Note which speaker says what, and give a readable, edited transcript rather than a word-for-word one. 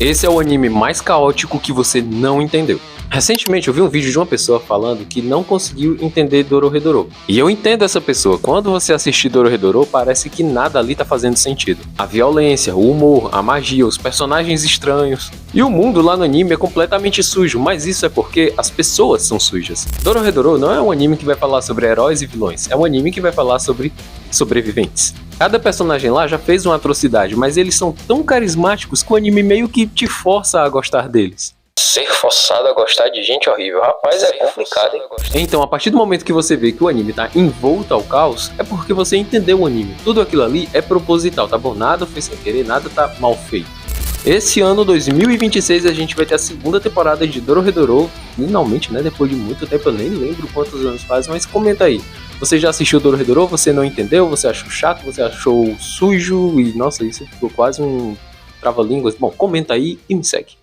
Speaker 1: Esse é o anime mais caótico que você não entendeu. Recentemente eu vi um vídeo de uma pessoa falando que não conseguiu entender Dorohedoro. E eu entendo essa pessoa. Quando você assistir Dorohedoro, parece que nada ali tá fazendo sentido. A violência, o humor, a magia, os personagens estranhos. E o mundo lá no anime é completamente sujo, mas isso é porque as pessoas são sujas. Dorohedoro não é um anime que vai falar sobre heróis e vilões, é um anime que vai falar sobre sobreviventes. Cada personagem lá já fez uma atrocidade, mas eles são tão carismáticos que o anime meio que te força a gostar deles.
Speaker 2: Ser forçado a gostar de gente horrível, rapaz, é complicado, hein?
Speaker 1: Então, a partir do momento que você vê que o anime tá envolto ao caos, é porque você entendeu o anime. Tudo aquilo ali é proposital, tá bom? Nada foi sem querer, nada tá mal feito. Esse ano, 2026, a gente vai ter a segunda temporada de Dorohedoro. Finalmente, né? Depois de muito tempo, eu nem lembro quantos anos faz, mas comenta aí. Você já assistiu Dorohedoro? Você não entendeu? Você achou chato? Você achou sujo? E nossa, isso ficou quase um trava-línguas. Bom, comenta aí e me segue.